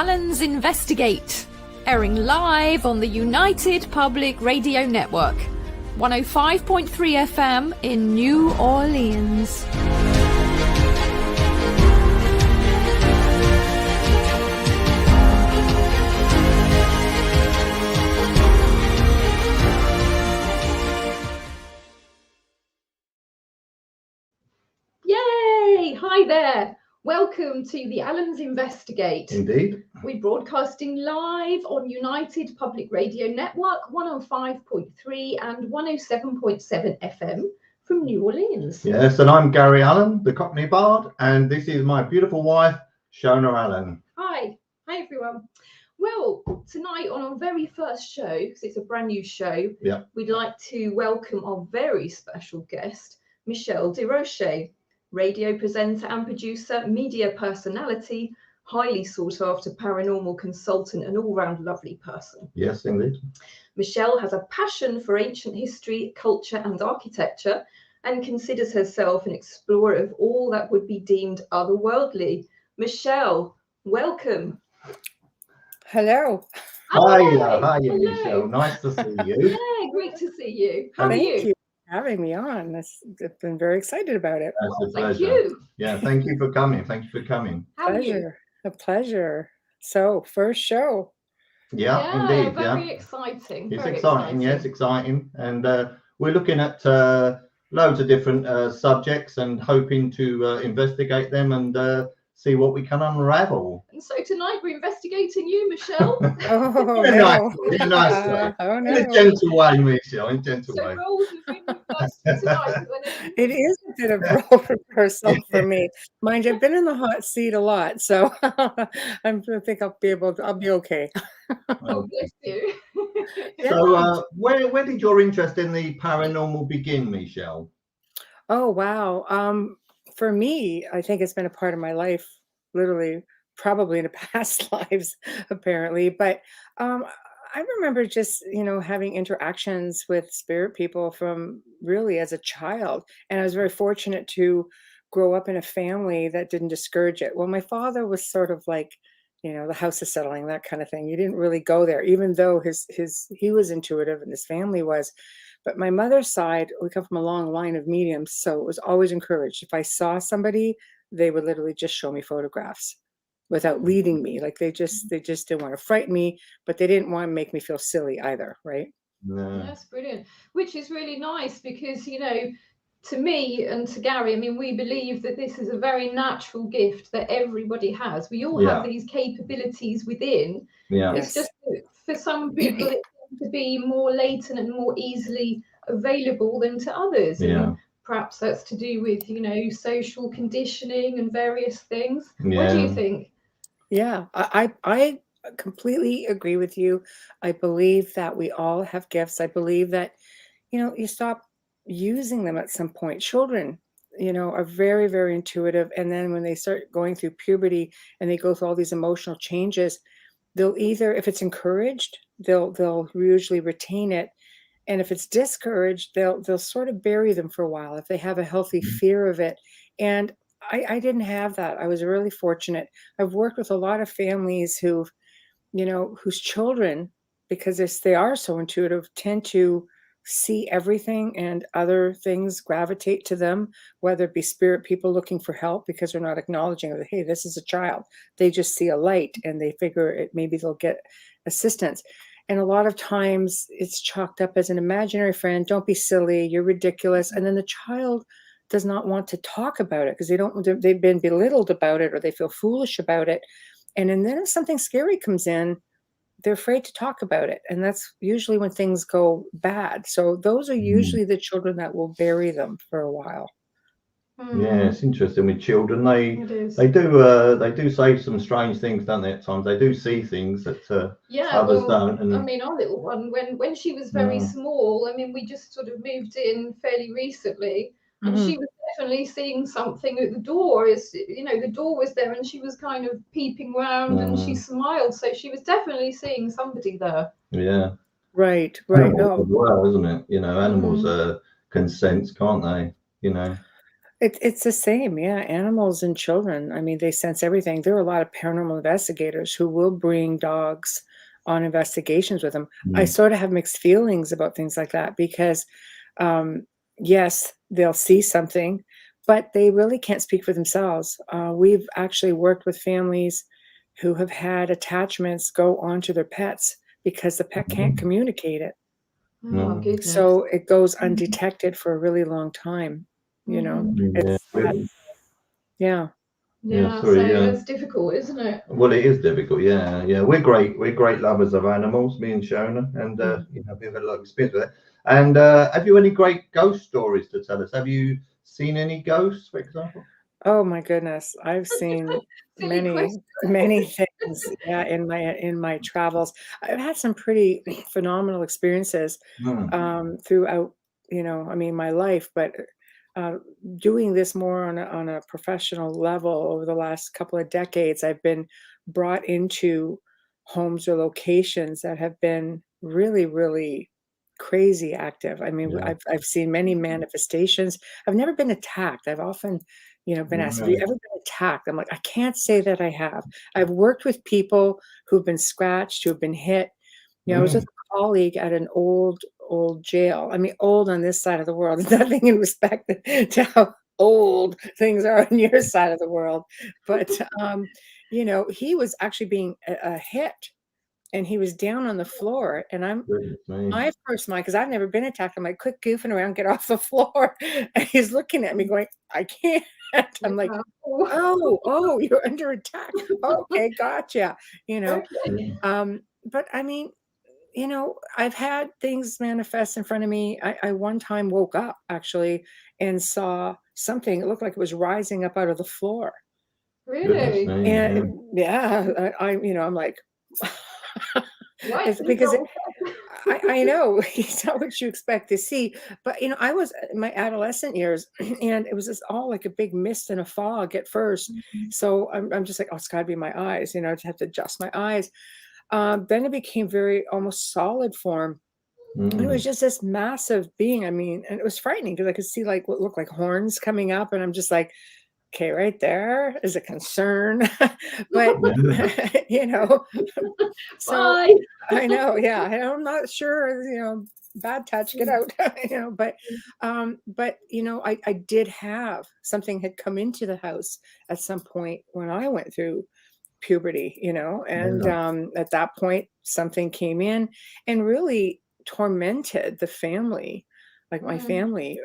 Allens Investigate, airing live on the United Public Radio Network, 105.3 FM in New Orleans. Yay! Hi there. Welcome to the Allens Investigate. Indeed. We're broadcasting live on United Public Radio Network 105.3 and 107.7 FM from New Orleans. Yes, and I'm Gary Allen, the Cockney Bard, and this is my beautiful wife, Shona Allen. Hi. Hi, everyone. Well, tonight on our very first show, because it's a brand new show, we'd like to welcome our very special guest, Michelle Desrochers, radio presenter and producer, media personality, highly sought after paranormal consultant, and all-round lovely person. Yes, indeed. Michelle has a passion for ancient history, culture and architecture, and considers herself an explorer of all that would be deemed otherworldly. Michelle, welcome. Hello. Hi, Michelle. Nice to see you. Yeah, great to see you. How are Thank you for having me on. I've been very excited about it. That's a Thank pleasure. you. Yeah, thank you for coming. Thank you for coming. How are you? A pleasure. So, first show. Yeah, indeed. Very Yeah, exciting. it's Very exciting. Yes, exciting. And we're looking at loads of different subjects and hoping to investigate them and see what we can unravel. And so tonight we're investigating you, Michelle. Oh, In a no. nice way. Oh, In a no. gentle way, Michelle. In a gentle So way. roles have been reversed tonight. It is a bit of role reversal for me. Mind you, I've been in the hot seat a lot, so I think I'll be okay. Oh, bless you. So, where did your interest in the paranormal begin, Michelle? Oh, wow. For me, I think it's been a part of my life, literally, probably in the past lives, apparently. But I remember just, having interactions with spirit people from really as a child. And I was very fortunate to grow up in a family that didn't discourage it. Well, my father was sort of like, the house is settling, that kind of thing. You didn't really go there, even though he was intuitive and his family was. But my mother's side, we come from a long line of mediums, so it was always encouraged. If I saw somebody, they would literally just show me photographs without leading me. Like they just didn't want to frighten me, but they didn't want to make me feel silly either, right? No. That's brilliant. Which is really nice because, to me and to Gary, we believe that this is a very natural gift that everybody has. We all have these capabilities within. Yeah. It's just that for some people it to be more latent and more easily available than to others. Yeah. And perhaps that's to do with, social conditioning and various things. Yeah. What do you think? Yeah, I completely agree with you. I believe that we all have gifts. I believe that, you stop using them at some point. Children, are very, very intuitive. And then when they start going through puberty and they go through all these emotional changes, they'll either, if it's encouraged, they'll usually retain it. And if it's discouraged, they'll sort of bury them for a while if they have a healthy fear of it. And I didn't have that. I was really fortunate. I've worked with a lot of families whose children, because they are so intuitive, tend to see everything and other things gravitate to them, whether it be spirit people looking for help because they're not acknowledging that, hey, this is a child. They just see a light and they figure maybe they'll get assistance. And a lot of times it's chalked up as an imaginary friend. Don't be silly. You're ridiculous. And then the child does not want to talk about it because they've been belittled about it or they feel foolish about it. And then if something scary comes in, they're afraid to talk about it. And that's usually when things go bad. So those are usually the children that will bury them for a while. Yeah, it's interesting with children. They do say some strange things, don't they? At times they do see things that others don't. And our little one, when she was very small, we just sort of moved in fairly recently, and she was definitely seeing something at the door. The door was there, and she was kind of peeping around, and she smiled, so she was definitely seeing somebody there. Yeah. Right. Animals as well, isn't it? Animals can sense, can't they? It's the same, yeah. Animals and children. I mean, they sense everything. There are a lot of paranormal investigators who will bring dogs on investigations with them. I sort of have mixed feelings about things like that because, um, yes, they'll see something, but they really can't speak for themselves. We've actually worked with families who have had attachments go onto their pets because the pet can't communicate it. Oh, goodness. So it goes undetected for a really long time, you know. Yeah. It's sad. Yeah. Yeah, sorry, so that's difficult, isn't it? Well, it is difficult. Yeah, yeah. We're great lovers of animals, me and Shona, and you know, we've had a lot of experience with it. And have you any great ghost stories to tell us? Have you seen any ghosts, for example? Oh my goodness. I've seen Silly question. many things, yeah, in my travels. I've had some pretty phenomenal experiences throughout, you know, I mean, my life, but uh, doing this more on a professional level over the last couple of decades, I've been brought into homes or locations that have been really, really crazy active. I mean, Yeah. I've seen many manifestations. I've never been attacked. I've often, you know, been asked, have you ever been attacked? I'm like, I can't say that I have. I've worked with people who've been scratched, who've been hit. You know, I was with a colleague at an old jail. I mean, old on this side of the world. Nothing in respect to how old things are on your side of the world. But you know, he was actually being hit, and he was down on the floor. And my first mind, because I've never been attacked, I'm like, quit goofing around, get off the floor. And he's looking at me going, I can't. I'm like, oh, you're under attack. Okay, gotcha. You know, but I mean, you know, I've had things manifest in front of me. I one time woke up actually and saw something. It looked like it was rising up out of the floor. Really? And yeah, you know, I'm like, it's because I know it's not what you expect to see. But you know, I was in my adolescent years, and it was just all like a big mist and a fog at first. So I'm just like, oh, it's got to be my eyes. You know, to have to adjust my eyes. Then it became very almost solid form. And it was just this massive being. I mean, and it was frightening because I could see like what looked like horns coming up, and I'm just like, okay, right there is a concern. But you know, so I know, yeah, I'm not sure, you know, bad touch, get out. You know, but you know, I did have something had come into the house at some point when I went through puberty, you know, and at that point something came in and really tormented the family, like my family,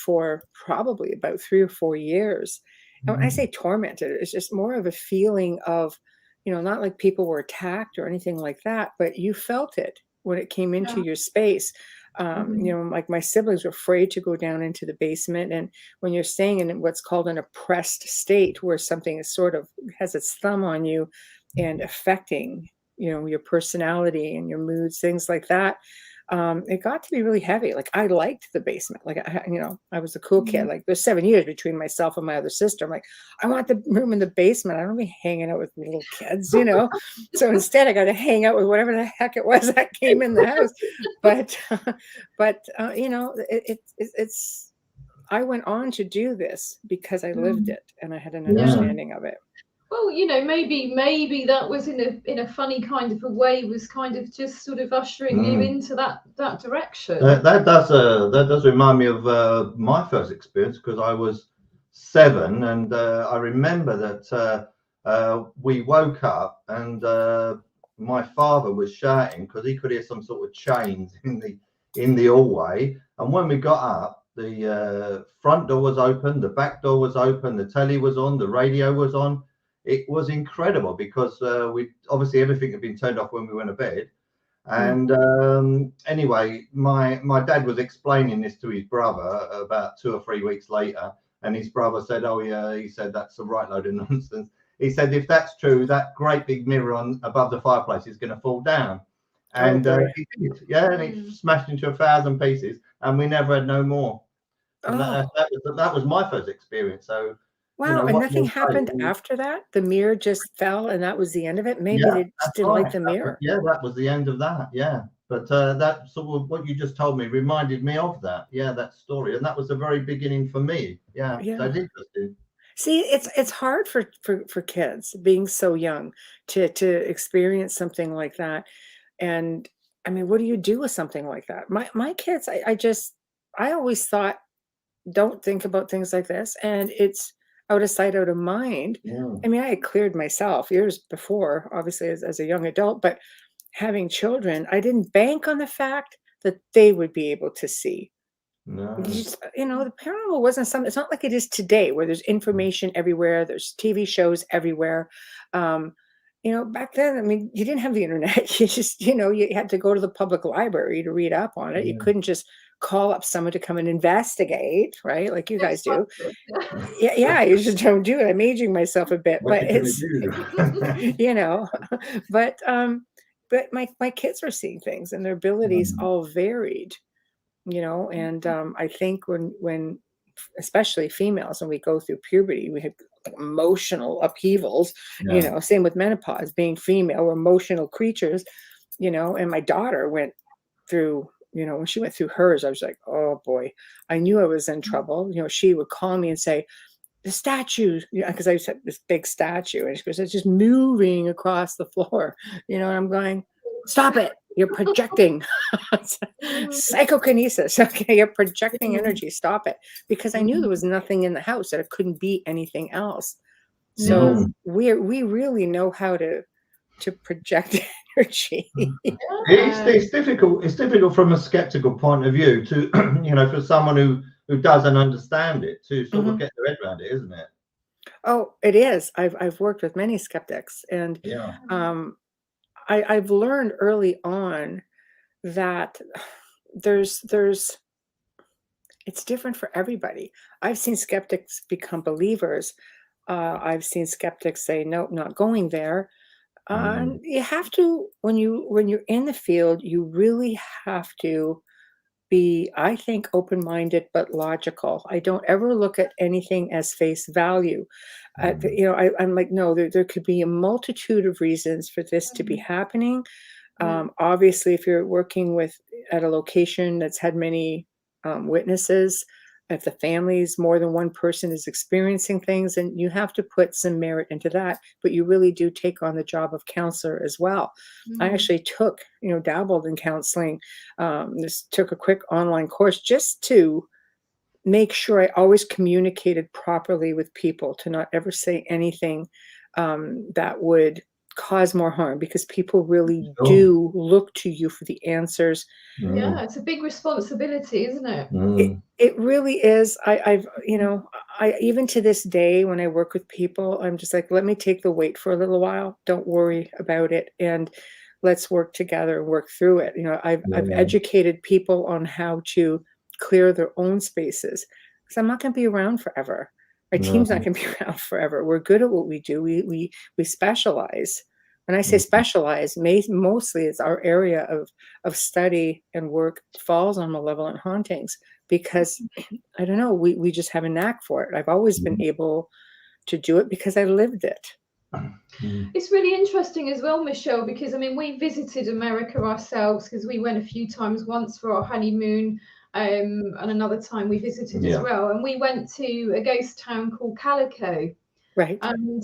for probably about 3 or 4 years. And when I say tormented, it's just more of a feeling of, you know, not like people were attacked or anything like that, but you felt it when it came into your space. You know, like my siblings were afraid to go down into the basement. And when you're staying in what's called an oppressed state, where something is sort of has its thumb on you and affecting, you know, your personality and your moods, things like that, it got to be really heavy. Like I liked the basement. Like you know, I was a cool kid. Like there's 7 years between myself and my other sister. I'm like, I want the room in the basement. I don't want to be hanging out with little kids, you know. So instead, I got to hang out with whatever the heck it was that came in the house. But you know, it's. I went on to do this because I lived it and I had an understanding of it. Well, you know, maybe that was in a funny kind of a way, was kind of just sort of ushering you into that direction. That does remind me of my first experience, because I was 7, and I remember that we woke up and my father was shouting because he could hear some sort of chains in the hallway. And when we got up, the front door was open, the back door was open, the telly was on, the radio was on. It was incredible because we obviously everything had been turned off when we went to bed. And anyway, my dad was explaining this to his brother about 2 or 3 weeks later, and his brother said, "Oh yeah," he said, "that's a right load of nonsense." He said, "If that's true, that great big mirror on above the fireplace is going to fall down." And he did, yeah, and it smashed into 1,000 pieces, and we never had no more. And that was my first experience. So. Wow, You know, and nothing happened after that? The mirror just fell and that was the end of it? Maybe they just didn't like the mirror. Yeah, that was the end of that. Yeah. But that sort of what you just told me reminded me of that. Yeah, that story, and that was the very beginning for me. Yeah, Yeah. that's interesting. See, it's hard for kids being so young to experience something like that. And I mean, what do you do with something like that? My kids, I always thought, don't think about things like this, and it's out of sight, out of mind. Yeah. I mean, I had cleared myself years before, obviously as a young adult, but having children, I didn't bank on the fact that they would be able to see. No. The paranormal wasn't something, it's not like it is today where there's information everywhere, there's TV shows everywhere. Back then, I mean, you didn't have the internet. You just, you had to go to the public library to read up on it. You couldn't just call up someone to come and investigate, right? Like you guys do. Yeah, you just don't do it. I'm aging myself a bit, What but you it's, do? but my kids are seeing things and their abilities all varied. And I think when especially females, when we go through puberty, we have like emotional upheavals. Same with menopause. Being female, we're emotional creatures. And my daughter went through, when she went through hers, I was like, oh boy, I knew I was in trouble. She would call me and say, the statue, because I had this big statue, and she goes, it's just moving across the floor. And I'm going, stop it. You're projecting. Psychokinesis. Okay, you're projecting energy. Stop it. Because I knew there was nothing in the house, that it couldn't be anything else. So we really know how to project energy. It's difficult. It's difficult from a skeptical point of view to, for someone who doesn't understand it to sort of get their head around it, isn't it? Oh, it is. I've worked with many skeptics, and I've learned early on that it's different for everybody. I've seen skeptics become believers. I've seen skeptics say, nope, not going there. And you have to, when you're in the field, you really have to be, I think, open-minded but logical. I don't ever look at anything as face value. I'm like, no, there could be a multitude of reasons for this to be happening. Obviously, if you're working at a location that's had many witnesses, if the families, more than one person is experiencing things, and you have to put some merit into that, but you really do take on the job of counselor as well. I actually dabbled in counseling, just took a quick online course just to make sure I always communicated properly with people, to not ever say anything that would cause more harm, because people really do look to you for the answers. Yeah, it's a big responsibility, isn't it? It really is. I even to this day, when I work with people, I'm just like, let me take the weight for a little while. Don't worry about it, and let's work together and work through it. I've educated people on how to clear their own spaces, because I'm not going to be around forever. My team's not going to be around forever. We're good at what we do. We specialize. When I say specialize, mostly it's our area of study and work falls on malevolent hauntings, because I don't know, we just have a knack for it. I've always been able to do it because I lived it. It's really interesting as well, Michelle, because I mean, we visited America ourselves, because we went a few times, once for our honeymoon, and another time we visited as well, and we went to a ghost town called Calico. Right. And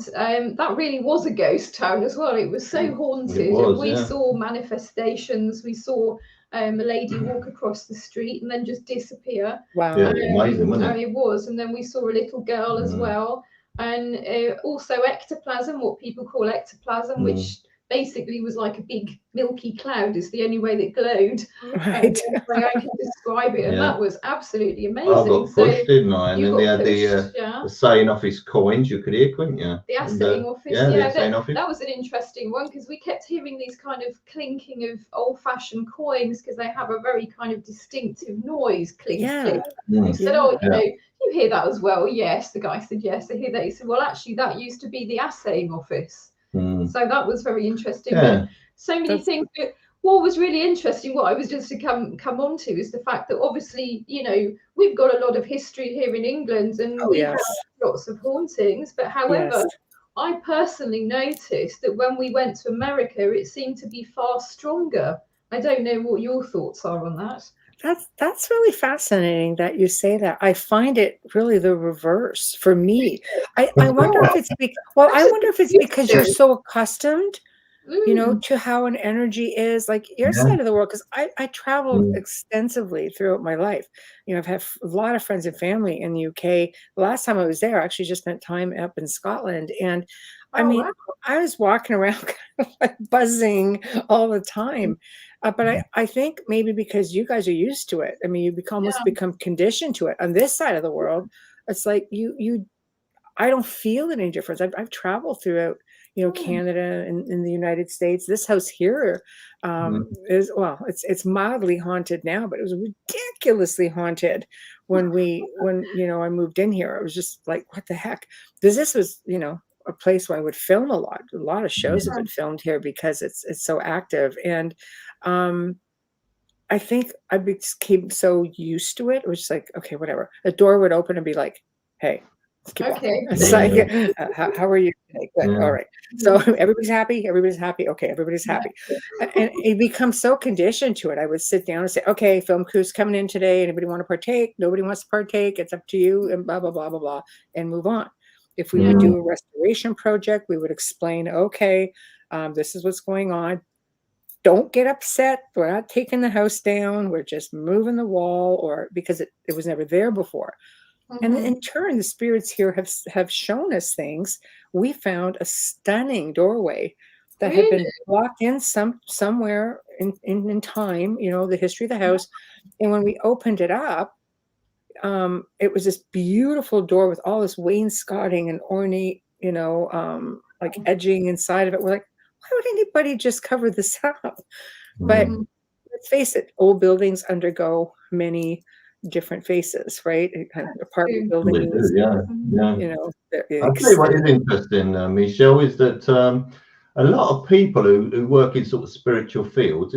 that really was a ghost town as well. It was so haunted. And we saw manifestations. We saw a lady walk across the street and then just disappear. Wow. Yeah, amazing, wasn't it? It was. And then we saw a little girl as well. And also ectoplasm, what people call ectoplasm, which basically was like a big milky cloud. It's the only way that glowed. Right. I can describe it, and that was absolutely amazing. I got pushed, didn't I? And then they had the saying office coins you could hear, couldn't you? The assaying office. That was an interesting one, because we kept hearing these kind of clinking of old-fashioned coins, because they have a very kind of distinctive noise, clink, clink. He said, you hear that as well? Yes. The guy said, yes, I hear that. He said, well, actually, that used to be the assaying office. So that was very interesting. But so many things. But what was really interesting, what I was just to come on to, is the fact that obviously, we've got a lot of history here in England, and we have lots of hauntings. But however, I personally noticed that when we went to America, it seemed to be far stronger. I don't know what your thoughts are on that. That's really fascinating that you say that. I find it really the reverse for me. I wonder if it's I wonder if it's because you're so accustomed, to how an energy is, like your side of the world. Because I traveled extensively throughout my life. I've had a lot of friends and family in the UK. The last time I was there, I actually just spent time up in Scotland, and I mean, wow. I was walking around kind of like buzzing all the time. But I think maybe because you guys are used to it. I mean, you almost become conditioned to it. On this side of the world, it's like I don't feel any difference. I've traveled throughout, Canada and in the United States. This house here is, it's mildly haunted now, but it was ridiculously haunted when I moved in here. It was just like, what the heck? This was, a place where I would film a lot. A lot of shows have been filmed here because it's so active. And I think I became so used to it. It was just like, okay, whatever. The door would open and be like, hey, let's keep walking. It's like, how are you today? Good. All right. So everybody's happy. Everybody's happy. Okay, everybody's happy. And it becomes so conditioned to it. I would sit down and say, okay, film crew's coming in today. Anybody want to partake? Nobody wants to partake. It's up to you, and blah, blah, blah, blah, blah, and move on. If we would do a restoration project, we would explain, okay, this is what's going on. Don't get upset. We're not taking the house down. We're just moving the wall, or because it was never there before. And in turn, the spirits here have shown us things. We found a stunning doorway that had been blocked in somewhere in time, the history of the house. And when we opened it up, it was this beautiful door with all this wainscoting and ornate, like edging inside of it. We're like, why would anybody just cover this up? But let's face it, old buildings undergo many different faces, right? Apartment buildings, I'll tell you what is interesting, Michelle, is that a lot of people who work in sort of spiritual fields,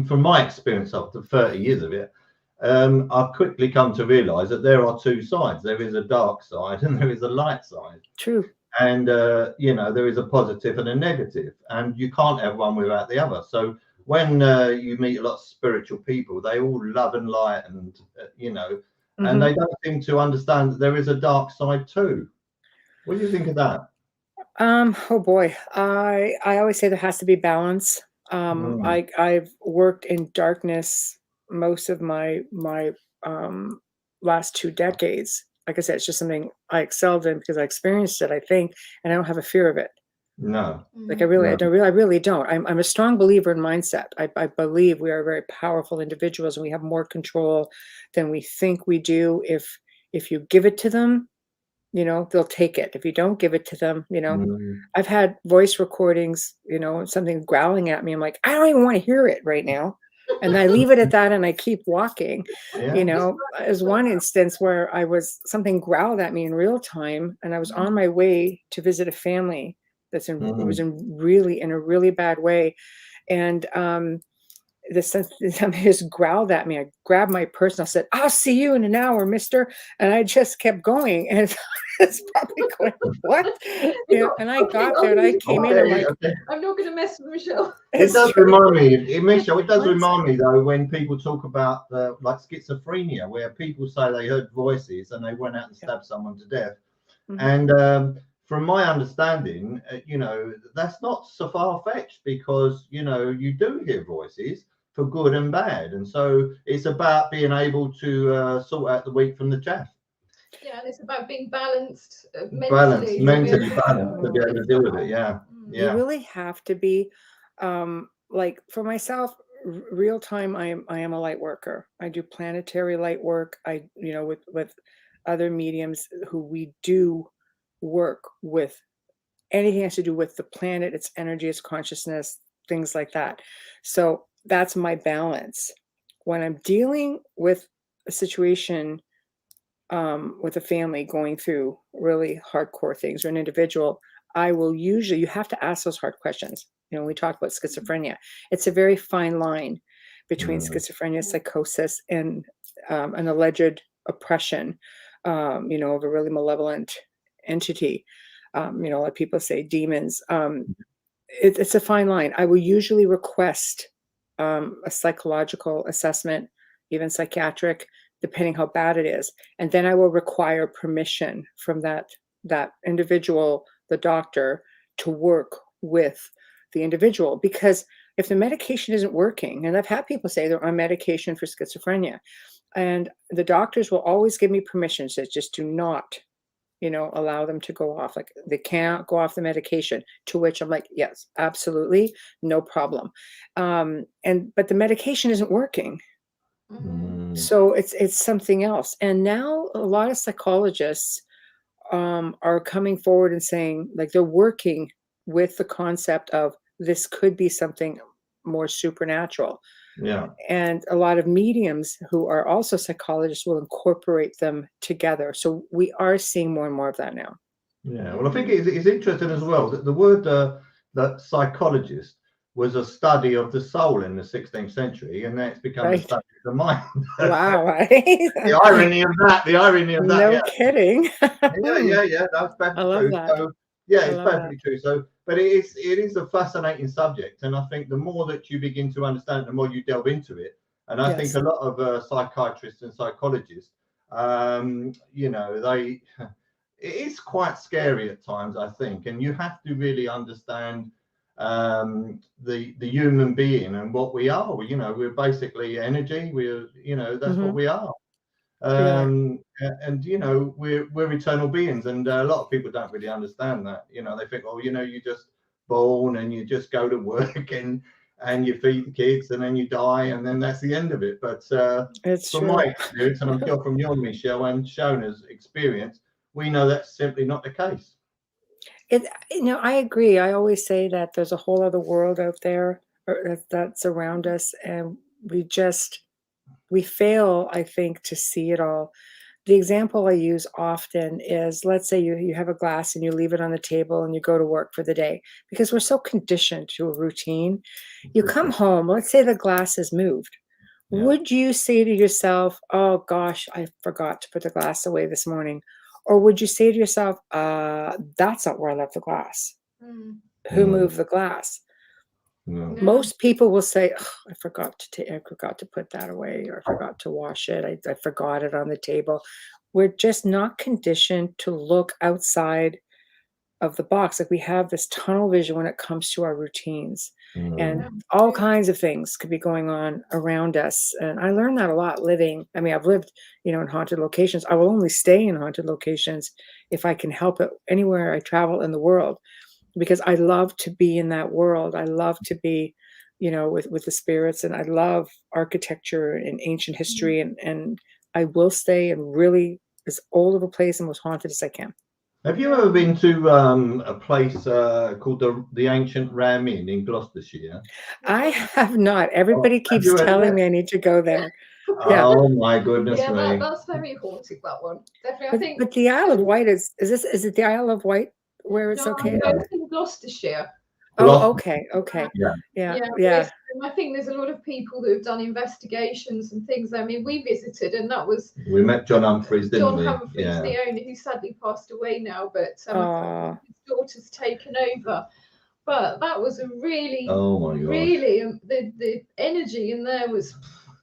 from my experience after 30 years of it, I've quickly come to realize that there are two sides. There is a dark side and there is a light side. True. And, there is a positive and a negative, and you can't have one without the other. So when you meet a lot of spiritual people, they all love and light and, and they don't seem to understand that there is a dark side too. What do you think of that? Oh boy. I always say there has to be balance. I've worked in darkness most of my last 2 decades. Like I said, it's just something I excelled in because I experienced it, I think, and I don't have a fear of it. No. Like I really don't. I'm a strong believer in mindset. I believe we are very powerful individuals and we have more control than we think we do. If you give it to them, they'll take it. If you don't give it to them, I've had voice recordings, something growling at me. I'm like, I don't even want to hear it right now. And I leave it at that and I keep walking. There's one instance where something growled at me in real time and I was on my way to visit a family that's was in a really bad way. And somebody just growled at me. I grabbed my purse and I said, I'll see you in an hour, mister. And I just kept going. And it's probably going, what? And I got there and I came in. I'm like, I'm not going to mess with Michelle. It does remind me, Michelle, it does remind me though, when people talk about like schizophrenia, where people say they heard voices and they went out and stabbed someone to death. And from my understanding, that's not so far-fetched because, you do hear voices for good and bad. And so it's about being able to sort out the wheat from the chaff. Yeah, and it's about being balanced mentally balanced to be able to deal with it. Yeah. You really have to be, like for myself, real time, I am a light worker. I do planetary light work. With other mediums who we do work with anything that has to do with the planet, its energy, its consciousness, things like that. So that's my balance. When I'm dealing with a situation with a family going through really hardcore things or an individual, I will usually, you have to ask those hard questions. We talk about schizophrenia. It's a very fine line between schizophrenia, psychosis, and an alleged oppression, of a really malevolent entity. Like people say demons. It's a fine line. I will usually request a psychological assessment, even psychiatric, depending how bad it is. And then I will require permission from that individual, the doctor, to work with the individual. Because if the medication isn't working, and I've had people say they're on medication for schizophrenia, and the doctors will always give me permission, says just do not, allow them to go off. Like, they can't go off the medication, to which I'm like, yes, absolutely, no problem. But the medication isn't working. So it's something else. And now a lot of psychologists are coming forward and saying, like, they're working with the concept of this could be something more supernatural. Yeah. And a lot of mediums who are also psychologists will incorporate them together. So we are seeing more and more of that now. Yeah. Well, I think it's interesting as well that the word that psychologist was a study of the soul in the 16th century, and then it's become a study of the mind. Wow. The irony of that. No kidding. Yeah. That's perfectly I love true. that. So, yeah, it's perfectly true. So, but it is a fascinating subject, and I think the more that you begin to understand it, the more you delve into it. And I think a lot of psychiatrists and psychologists, it is quite scary at times, I think, and you have to really understand the human being and what we are. We're basically energy. That's what we are. And we're eternal beings, and a lot of people don't really understand that. They think, you just born and you just go to work and you feed the kids and then you die and then that's the end of it. But from my experience, and I'm sure from your, Michelle, and Shona's experience, we know that's simply not the case. I agree. I always say that there's a whole other world out there that's around us, and we fail, I think, to see it all. The example I use often is, let's say you have a glass and you leave it on the table and you go to work for the day, because we're so conditioned to a routine. You come home, let's say the glass is moved. Yeah. Would you say to yourself, oh gosh, I forgot to put the glass away this morning? Or would you say to yourself, that's not where I left the glass? Who moved the glass? No. Most people will say, oh, I forgot to put that away, or I forgot to wash it. I forgot it on the table. We're just not conditioned to look outside of the box. Like, we have this tunnel vision when it comes to our routines, and all kinds of things could be going on around us. And I learned that a lot living. I mean, I've lived, in haunted locations. I will only stay in haunted locations if I can help it anywhere I travel in the world, because I love to be in that world. I love to be, with the spirits, and I love architecture and ancient history, and I will stay in really as old of a place and as haunted as I can. Have you ever been to a place called the Ancient Ram Inn in Gloucestershire? I have not. Everybody keeps telling me I need to go there. Oh my goodness me! That's very haunted, that one. Definitely, I think. But the Isle of Wight is it the Isle of Wight where it's okay? No, it's in Gloucestershire. Oh, okay. Yeah. I think there's a lot of people that have done investigations and things. I mean, we visited, and we met John Humphreys, didn't we? John Humphreys, the owner, who sadly passed away now, but his daughter's taken over. But that was a really, the energy in there was.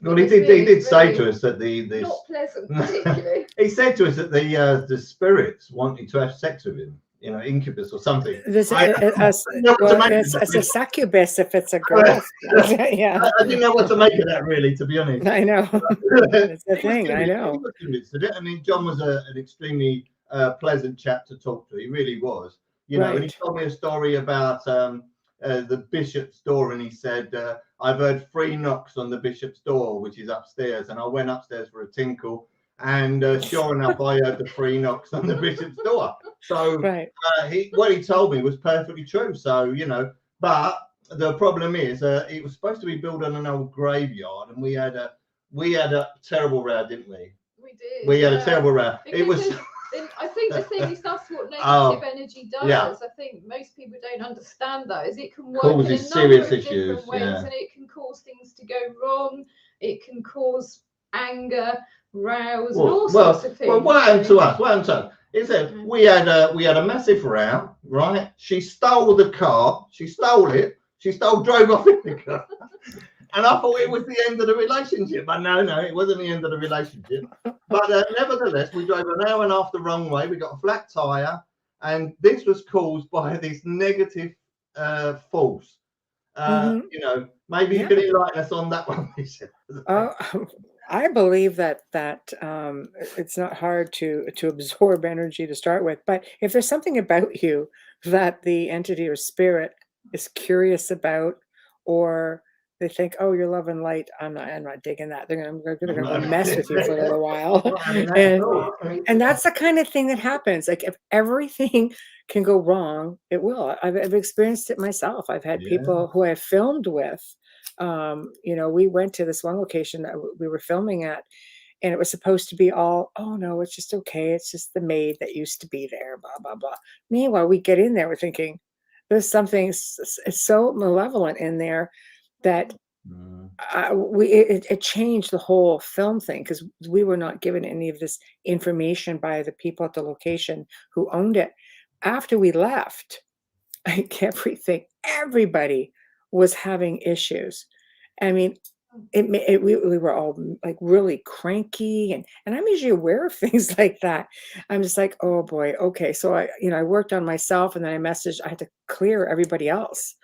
Well, he did say to us that not pleasant, particularly. He said to us that the spirits wanted to have sex with him. Incubus or something. It's a succubus if it's a girl. Yeah. I didn't know what to make of that, really, to be honest. I know. It's the thing. I know. I mean, John was an extremely pleasant chap to talk to. He really was. And he told me a story about the bishop's door, and he said, I've heard 3 knocks on the bishop's door, which is upstairs, and I went upstairs for a tinkle. And sure enough, I heard the 3 knocks on the bishop's door. So what he told me was perfectly true. So, but the problem is it was supposed to be built on an old graveyard, and we had a terrible row, didn't we? We did. We had a terrible row. It was. I think the thing is that's what negative energy does. Yeah. I think most people don't understand that. Is it can work in a number of different ways, and it can cause things to go wrong. It can cause anger, rows, and all sorts of things. Well, what happened to us? Is that we had a massive row, right? She stole the car. She stole it. Drove off in the car. And I thought it was the end of the relationship, but no, it wasn't the end of the relationship. But nevertheless, we drove an hour and a half the wrong way. We got a flat tire, and this was caused by this negative force. You know, maybe you could enlighten us on that one. I believe that it's not hard to absorb energy to start with, but if there's something about you that the entity or spirit is curious about, or they think, oh, you're love and light, I'm not digging that. They're gonna go mess with you for a little while. And that's the kind of thing that happens. Like, if everything can go wrong, it will. I've experienced it myself. I've had people who I've filmed with. You know, we went to this one location that we were filming at, and it was supposed to be all, oh no, it's just okay. It's just the maid that used to be there, blah, blah, blah. Meanwhile, we get in there, we're thinking there's something so malevolent in there that it changed the whole film thing, because we were not given any of this information by the people at the location who owned it. After we left, everybody was having issues. I mean, we were all like really cranky, and I'm usually aware of things like that. I'm just like, oh boy, okay. So I worked on myself, and then I had to clear everybody else.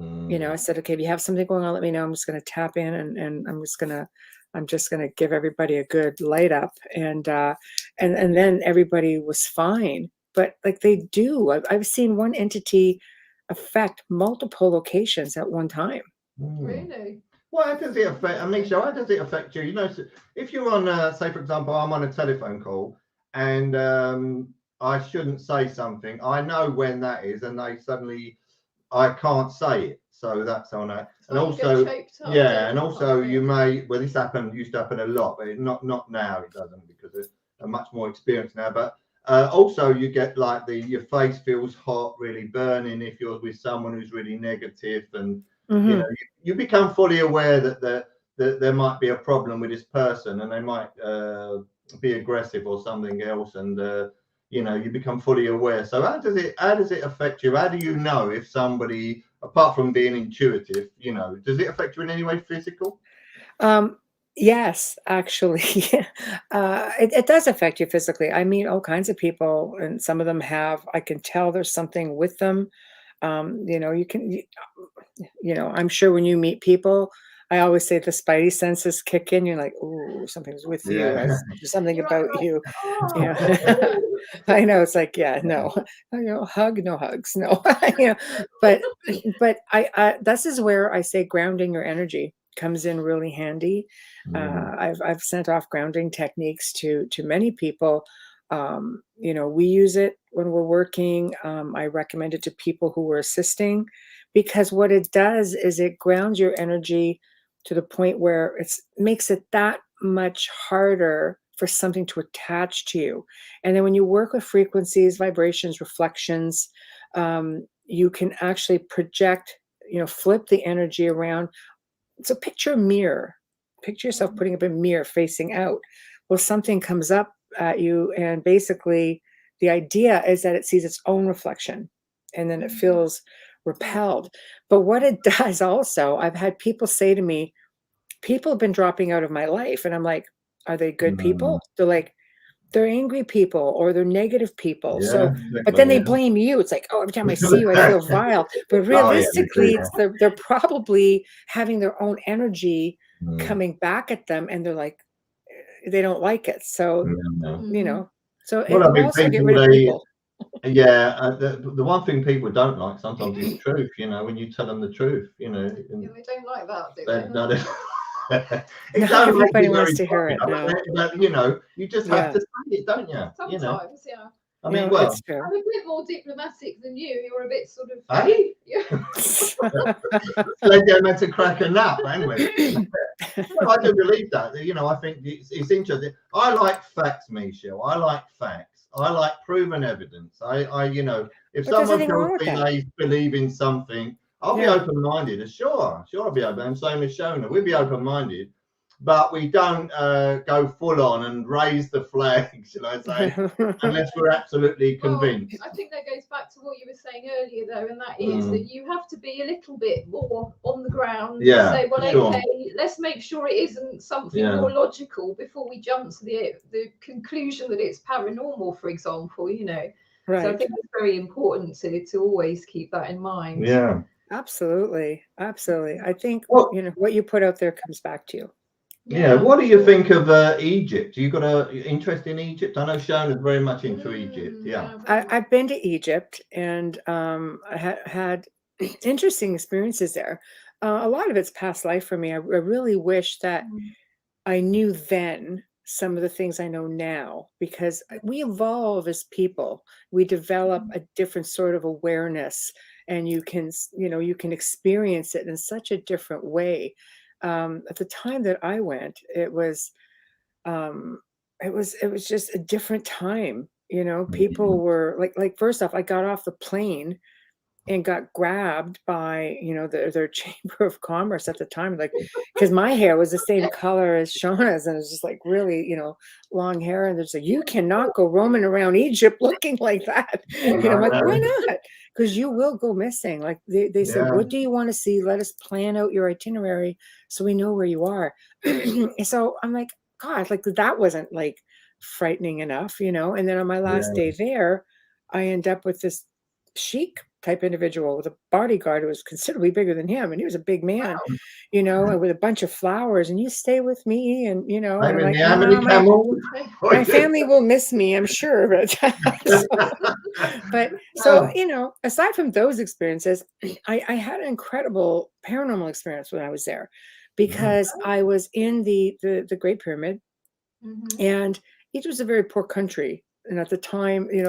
You know, I said, okay, if you have something going on, let me know. I'm just going to tap in, and I'm just gonna give everybody a good light up, and then everybody was fine. But like, they do, I've seen one entity affect multiple locations at one time. Really? Well, how does it affect, Amisha, how does it affect you? You know, so if you're on, say, for example, I'm on a telephone call, and I shouldn't say something, I know when that is, and I can't say it. So that's on it. And also, and also you may, well, this used to happen a lot, but not now, it doesn't, because I'm much more experienced now. But also you get like your face feels hot, really burning if you're with someone who's really negative, and you know, you become fully aware that there might be a problem with this person, and they might be aggressive or something else, and you know, you become fully aware. So how does it affect you? How do you know if somebody, apart from being intuitive, you know, does it affect you in any way physical? Yes, actually. It does affect you physically. I meet all kinds of people, and some of them I can tell there's something with them. You know, I'm sure when you meet people, I always say the spidey senses kick in. You're like, ooh, something's with you. There's something about you. Yeah. I know, it's like, no, you know, hug, no hugs, no. You know, but this is where I say grounding your energy comes in really handy. I've sent off grounding techniques to many people. You know, we use it when we're working. I recommend it to people who are assisting, because what it does is it grounds your energy to the point where it makes it that much harder for something to attach to you. And then when you work with frequencies, vibrations, reflections, you can actually project, you know, flip the energy around. So picture a mirror. Picture yourself putting up a mirror facing out. Well, something comes up at you, and basically the idea is that it sees its own reflection, and then it feels repelled. But what it does also, I've had people say to me, people have been dropping out of my life, and I'm like, are they good people? They're like, they're angry people, or they're negative people. So, but then they blame you. It's like, oh, every time I see you, I feel vile. But realistically, they're probably having their own energy coming back at them, and they're like, they don't like it. So, you know, so it will also get rid of people. The one thing people don't like sometimes is truth. You know, when you tell them the truth, you know, they don't like that, do they? Everybody wants to hear it now. But, you know, you just have to say it, don't you? Sometimes, you know? I mean, well, I'm a bit more diplomatic than you. You're a bit sort of. Hey? They're meant to crack a nap, anyway. I do believe that. You know, I think it's interesting. I like facts, Michelle. I like facts. I like proven evidence. You know, if someone tells me they believe in something, I'll be open-minded. Sure, I'll be open. And same as Shona, we'll be open-minded. but we don't go full on and raise the flag, shall I say, unless we're absolutely convinced. I think that goes back to what you were saying earlier, though, and that is that you have to be a little bit more on the ground. Yeah, Say, well, sure. okay, let's make sure it isn't something more logical before we jump to the conclusion that it's paranormal, for example. You know, Right. So I think it's very important to always keep that in mind. Yeah. Absolutely. Absolutely. I think, Well, you know, what you put out there comes back to you. Yeah. What do you think of Egypt? You got an interest in Egypt? I know Shona's very much into Egypt. Yeah. I've been to Egypt, and I had interesting experiences there. A lot of it's past life for me. I really wish that I knew then some of the things I know now, because we evolve as people. We develop a different sort of awareness, and you can experience it in such a different way. At the time that I went, it was just a different time. You know, people were like first off, I got off the plane and got grabbed by, you know, their chamber of commerce at the time, like, because my hair was the same color as Shauna's, and it was just like really, you know, long hair, and they're just like, you cannot go roaming around Egypt looking like that. You know, I'm like, why not? Because you will go missing. Like they said, what do you want to see? Let us plan out your itinerary so we know where you are. So I'm like, God, like that wasn't like frightening enough, you know. And then on my last day there, I end up with this chic type individual with a bodyguard who was considerably bigger than him, and he was a big man, you know, and with a bunch of flowers, and you stay with me, and you know, and I'm like, my family will miss me, I'm sure, but so you know, aside from those experiences, I had an incredible paranormal experience when I was there, because I was in the Great Pyramid, and Egypt was a very poor country, and at the time, you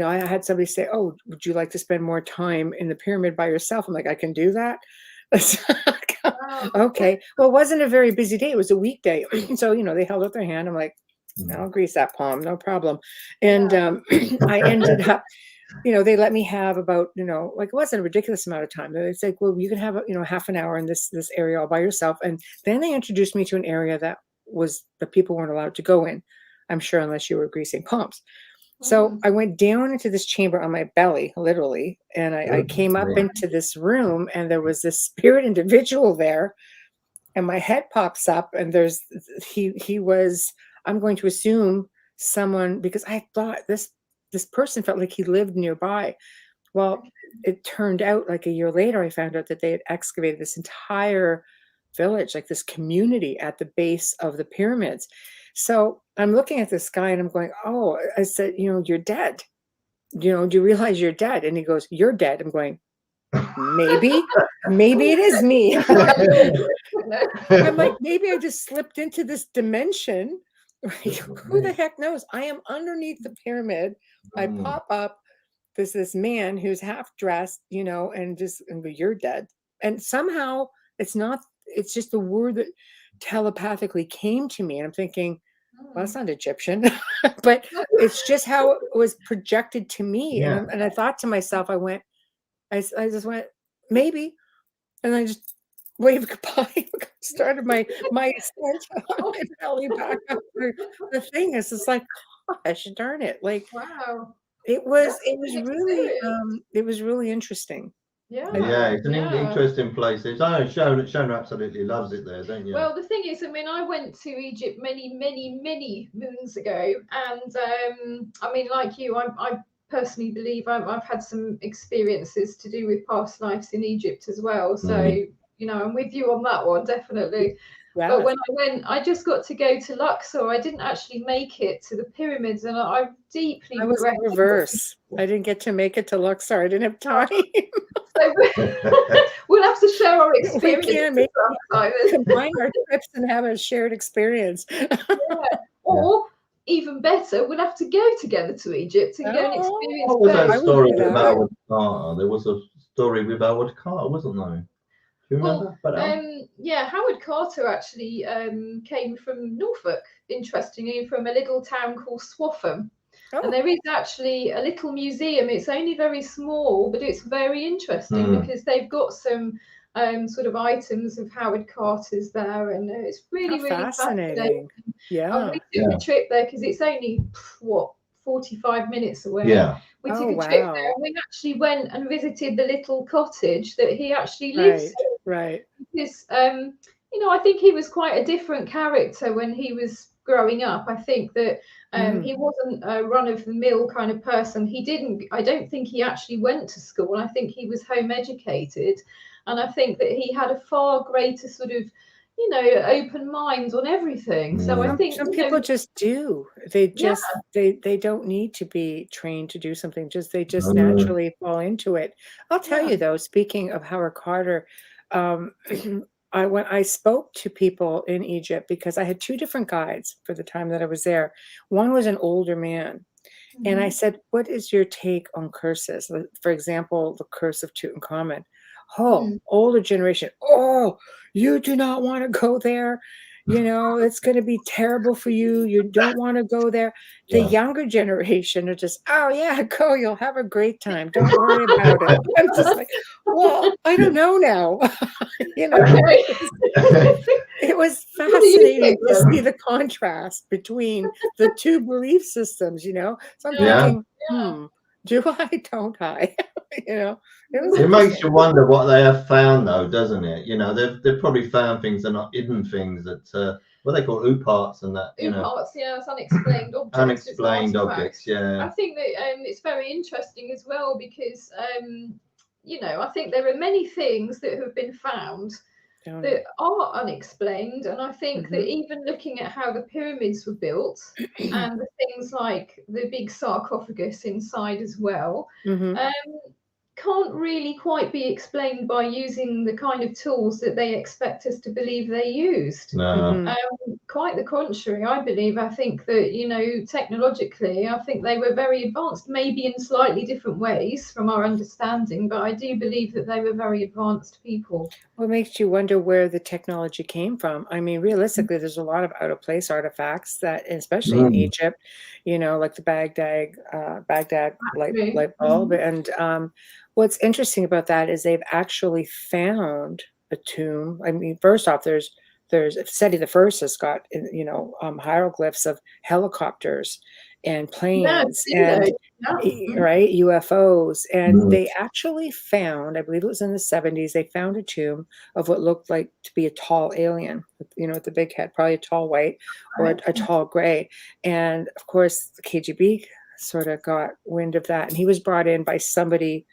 know, I had somebody say, oh, would you like to spend more time in the pyramid by yourself? I'm like, I can do that. Okay. Well, it wasn't a very busy day. It was a weekday. So, you know, they held out their hand. I'm like, I'll grease that palm, no problem. And I ended up, you know, they let me have about, you know, like it wasn't a ridiculous amount of time. It's like, well, you can have, you know, half an hour in this area all by yourself. And then they introduced me to an area that the people weren't allowed to go in, I'm sure, unless you were greasing palms. So I went down into this chamber on my belly, literally, and I came up into this room, and there was this spirit individual there, and my head pops up, and he was, I'm going to assume someone, because I thought this person felt like he lived nearby. Well, it turned out like a year later, I found out that they had excavated this entire village, like this community at the base of the pyramids. So I'm looking at this guy and I'm going, oh, I said, you know, you're dead. You know, do you realize you're dead? And he goes, you're dead. I'm going, maybe it is me. I'm like, maybe I just slipped into this dimension. Who the heck knows? I am underneath the pyramid. I pop up. There's this man who's half dressed, you know, and you're dead. And somehow it's just the word that telepathically came to me, and I'm thinking, well, that's not Egyptian, but it's just how it was projected to me. And I thought to myself, I just went, maybe, and I just waved goodbye, started my ascent on my belly back up the thing. It's just like, gosh darn it, like, wow, it was really interesting. It's an interesting place. It's Shona absolutely loves it there, don't you? Well, the thing is, I mean, I went to Egypt many moons ago, and I mean, like you, I personally believe I've had some experiences to do with past lives in Egypt as well. So you know, I'm with you on that one, definitely. Yeah. But when I went, I just got to go to Luxor. I didn't actually make it to the pyramids, and I deeply regret. I was the reverse. I didn't get to make it to Luxor. I didn't have time. So we'll have to share our experience. We can combine our trips and have a shared experience. Or even better, we'll have to go together to Egypt and go and experience. What was that story with Howard Carter? There was a story with Howard Carter, wasn't there? Do you remember? Howard Carter actually came from Norfolk, interestingly, from a little town called Swaffham. And there is actually a little museum. It's only very small, but it's very interesting because they've got some sort of items of Howard Carter's there, and it's really, really fascinating. Yeah. We took a trip there because it's only, what, 45 minutes away. Yeah. We took a trip there, and we actually went and visited the little cottage that he actually lives in. Right. Because, you know, I think he was quite a different character when he was growing up. I think that he wasn't a run-of-the-mill kind of person. I don't think he actually went to school. I think he was home educated. And I think that he had a far greater sort of, you know, open mind on everything. So I think some people just do. They just they don't need to be trained to do something. They just naturally fall into it. I'll tell you though, speaking of Howard Carter, when I spoke to people in Egypt, because I had 2 different guides for the time that I was there. One was an older man. And I said, what is your take on curses? For example, the curse of Tutankhamun. Older generation. Oh, you do not want to go there. You know, it's going to be terrible for you. You don't want to go there. The younger generation are just, oh yeah, go. You'll have a great time. Don't worry about it. I'm just like, well, I don't know now. You know, it was fascinating to see the contrast between the 2 belief systems, you know. So I'm thinking, do I, don't I? You know, it makes you wonder what they have found, though, doesn't it? You know, they've probably found things that are not hidden things that what they call UPARTs and that. UPARTs, it's unexplained objects. Unexplained objects, I think that it's very interesting as well because you know, I think there are many things that have been found that are unexplained, and I think that even looking at how the pyramids were built and the things like the big sarcophagus inside as well, can't really quite be explained by using the kind of tools that they expect us to believe they used. Quite the contrary, I believe. I think that, you know, technologically, I think they were very advanced, maybe in slightly different ways from our understanding, but I do believe that they were very advanced people. What makes you wonder where the technology came from? I mean, realistically, there's a lot of out of place artifacts that, especially in Egypt, you know, like the Baghdad light bulb. And what's interesting about that is they've actually found a tomb. I mean, first off, there's Seti the First has got, you know, hieroglyphs of helicopters and planes and UFOs, and they actually found, I believe it was in the 70s, they found a tomb of what looked like to be a tall alien, you know, with the big head, probably a tall white or a tall gray. And of course the KGB sort of got wind of that, and he was brought in by somebody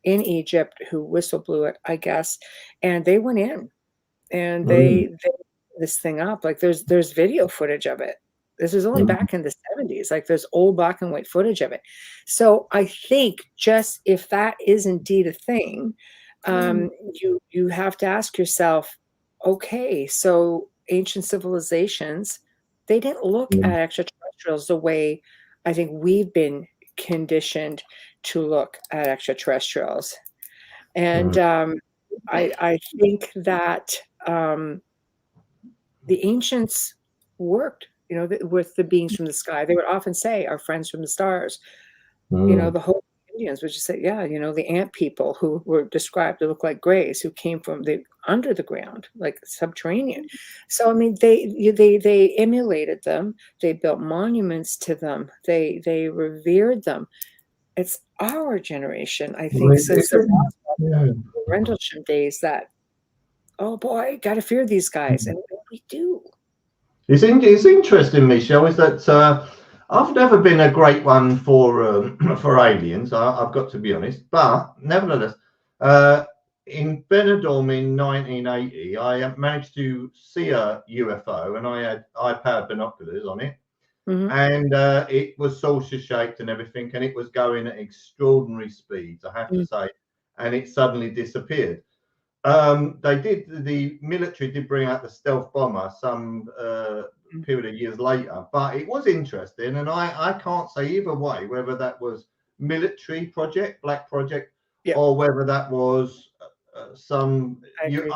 in Egypt who whistle blew it, I guess, and they went in and they this thing up. Like there's video footage of it. This was only back in the 70s. Like there's old black and white footage of it. So I think just if that is indeed a thing, you have to ask yourself, okay, so ancient civilizations, they didn't look at extraterrestrials the way I think we've been conditioned to look at extraterrestrials. And I think that the ancients worked, you know, with the beings from the sky. They would often say, our friends from the stars. You know, the whole Indians would just say, yeah, you know, the ant people who were described to look like grays, who came from under the ground, like subterranean. So I mean, they emulated them. They built monuments to them. They revered them. It's our generation, I think, since the Rendlesham days that, oh boy, gotta fear these guys, and we do. It's interesting, Michelle, is that I've never been a great one for aliens. I've got to be honest, but nevertheless, in Benidorm in 1980, I managed to see a UFO, and I had high-powered binoculars on it, and it was saucer shaped and everything, and it was going at extraordinary speeds, I have to say, and it suddenly disappeared. The military did bring out the stealth bomber some period of years later, but it was interesting, and I can't say either way whether that was military project, black project, or whether that was some.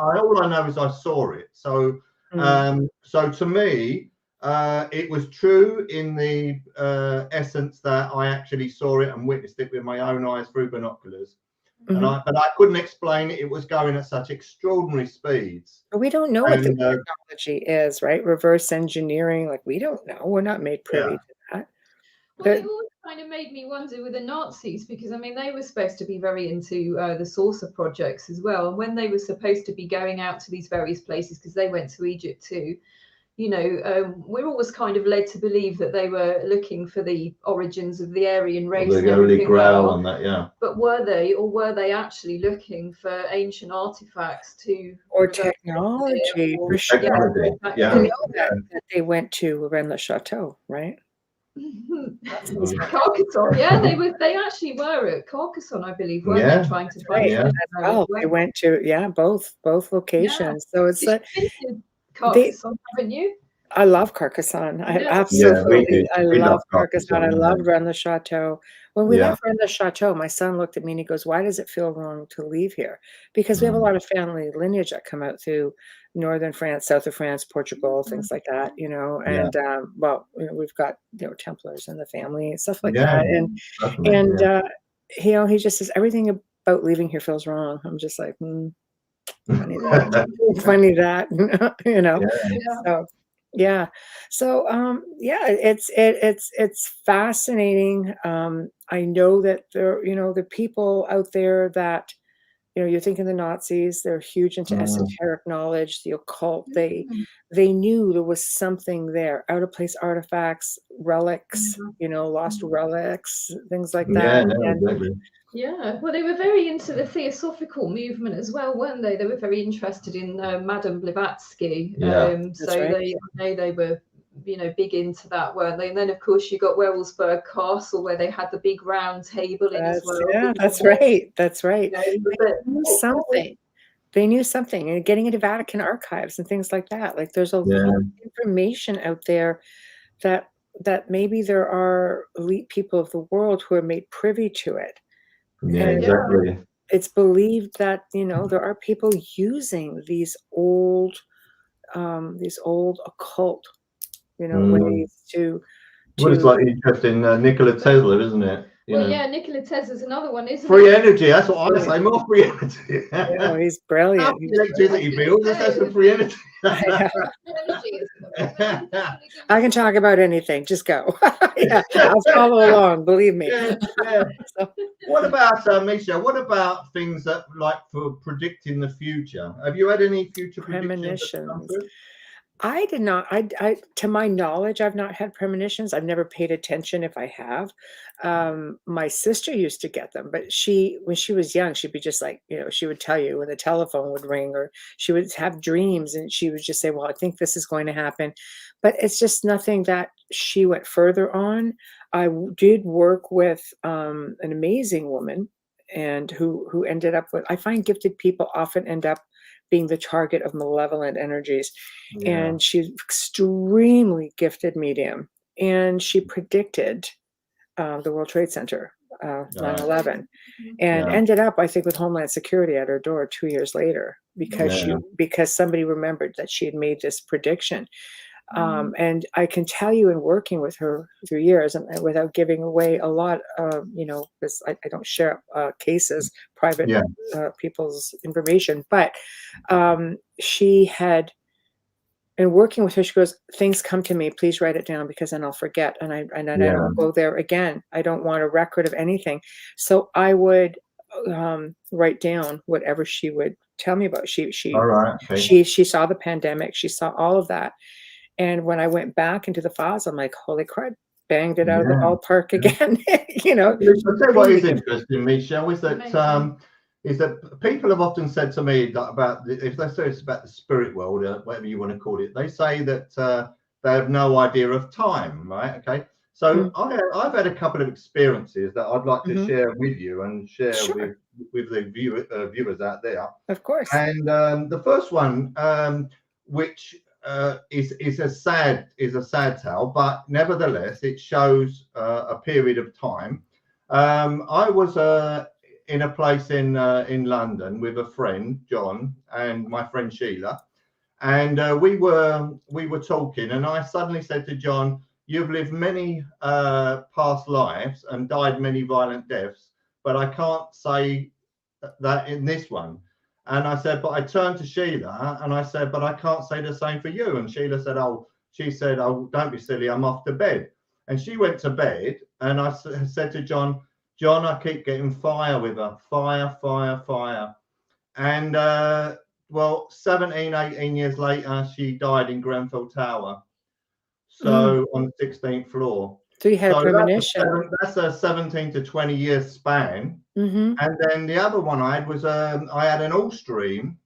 All I know is I saw it. So, so to me, it was true in the essence that I actually saw it and witnessed it with my own eyes through binoculars. And but I couldn't explain it. It was going at such extraordinary speeds. But we don't know what the And technology is, right? Reverse engineering, like we don't know. We're not made privy to that. Well, it always kind of made me wonder with the Nazis, because I mean they were supposed to be very into the saucer projects as well, and when they were supposed to be going out to these various places, because they went to Egypt too, you know, we're always kind of led to believe that they were looking for the origins of the Aryan race. The Holy Grail on that, yeah. But were they actually looking for ancient artifacts or technology? For sure. Yeah. You know that they went to Rennes-le-Château, right? Carcassonne, yeah, they actually were at Carcassonne, I believe, weren't they, trying to find they went to both locations. So it's like Carcassonne, haven't you? I love Carcassonne. I absolutely I love Carcassonne. I love Rennes-le-Château. When we left Rennes-le-Château, my son looked at me and he goes, "Why does it feel wrong to leave here?" Because we have a lot of family lineage that come out through northern France, south of France, Portugal, things like that, you know. And well, you know, we've got, you know, Templars in the family and stuff like that. And you know, he just says everything about leaving here feels wrong. I'm just like, funny that, you know. So yeah. So it's fascinating. I know that there, you know, the people out there that, you know, you're thinking the Nazis, they're huge into esoteric knowledge, the occult. They knew there was something there, out of place artifacts, relics, you know, lost relics, things like that. Yeah, well, they were very into the Theosophical movement as well, weren't they? They were very interested in Madame Blavatsky. They were, you know, big into that, weren't they? And then, of course, you got Wewelsburg Castle, where they had the big round table in as well. Yeah, that's right. That's right. They knew something. They knew something, and getting into Vatican archives and things like that. Like, there's a lot of information out there that maybe there are elite people of the world who are made privy to it. Yeah, exactly. It's believed that, you know, there are people using these old occult, you know, ways to. Well, it's like interesting, Nikola Tesla, isn't it? Nikola Tesla's another one, isn't free it? Energy, that's what I say, more free energy. Yeah, he's brilliant. Electricity bills, that's some free energy. I can talk about anything, just go. I'll follow along, believe me. So, what about, Michelle, what about things that, like, for predicting the future? Have you had any future premonitions? I did not. I to my knowledge, I've not had premonitions. I've never paid attention if I have. My sister used to get them, but when she was young, she'd be just like, you know, she would tell you when the telephone would ring, or she would have dreams and she would just say, well, I think this is going to happen. But it's just nothing that she went further on. I did work with an amazing woman, and who ended up with, I find gifted people often end up being the target of malevolent energies. And she's extremely gifted medium, and she predicted the World Trade Center, 9/11, and ended up, I think, with Homeland Security at her door 2 years later, because somebody remembered that she had made this prediction. And I can tell you, in working with her through years, and without giving away a lot, you know, because I don't share cases, private people's information, but she had, in working with her, she goes, things come to me, please write it down, because then I'll forget, and I don't go there again. I don't want a record of anything. So I would write down whatever she would tell me about. She saw the pandemic, she saw all of that. And when I went back into the files, I'm like, holy crap, banged it out of the ballpark again. You know. I'll tell you what is interesting, Michelle, is that people have often said to me that about, if they say it's about the spirit world, whatever you want to call it, they say that they have no idea of time, right? Okay. So I've had a couple of experiences that I'd like to share with you and share with the viewers out there. Of course. And the first one, which is a sad tale, but nevertheless it shows a period of time. I was in a place in London with a friend, John, and my friend Sheila, and we were talking, and I suddenly said to John, you've lived many past lives and died many violent deaths, but I can't say that in this one. And I said, but I turned to Sheila and I said, but I can't say the same for you. And Sheila said, oh, don't be silly, I'm off to bed. And she went to bed, and I said to John, I keep getting fire with her, fire. And well, 17, 18 years later, she died in Grenfell Tower. So on the 16th floor. So you had a premonition. That's a 17 to 20 years span. And then the other one I had was I had an Ulster dream.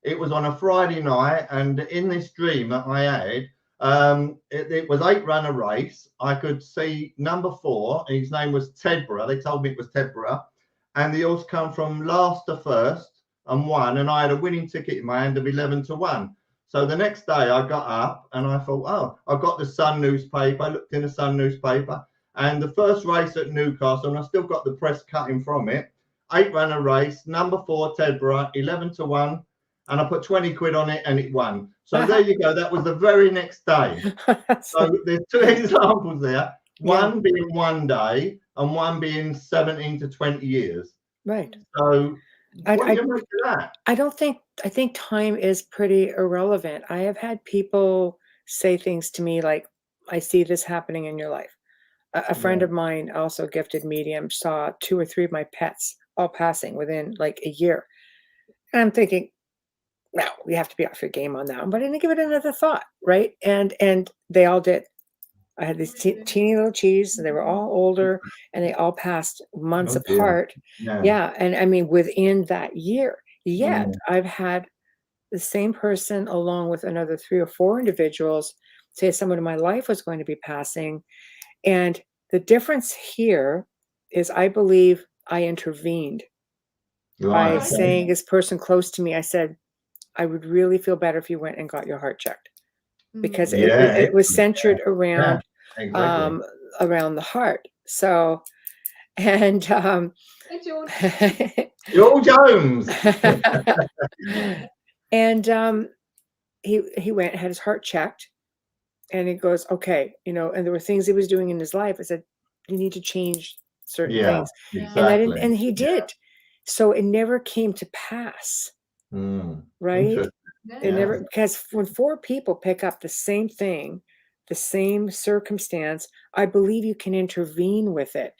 It was on a Friday night, and in this dream that I had, it was 8-runner race. I could see number 4, and his name was Tedborough. They told me it was Tedborough, and the horse come from last to first and won, and I had a winning ticket in my hand of 11 to 1. So the next day I got up and I thought, oh, I got the Sun newspaper. I looked in the Sun newspaper, and the first race at Newcastle, and I still got the press cutting from it, 8-runner race, number 4 Tedborough, 11 to 1. And I put 20 quid on it and it won. So there you go. That was the very next day. So there's 2 examples there. One being one day and one being 17 to 20 years. Right. So what do you make of that? I think time is pretty irrelevant. I have had people say things to me like, I see this happening in your life. A friend of mine, also gifted medium, saw 2 or 3 of my pets all passing within like a year. And I'm thinking, no, we have to be off your game on that one. But I didn't give it another thought, right? And they all did. I had these teeny little cheese, and they were all older, and they all passed months apart. Yeah. And I mean, within that year. Yet I've had the same person along with another 3 or 4 individuals say someone in my life was going to be passing. And the difference here is I believe I intervened by saying, this person close to me, I said, I would really feel better if you went and got your heart checked, because it was centered around around the heart. So, and Hey, George. George Jones. And he went, had his heart checked, and he goes, okay, and there were things he was doing in his life. I said, you need to change certain things. Exactly. And he did. So it never came to pass. Right? It never, because when 4 people pick up the same thing, the same circumstance, I believe you can intervene with it.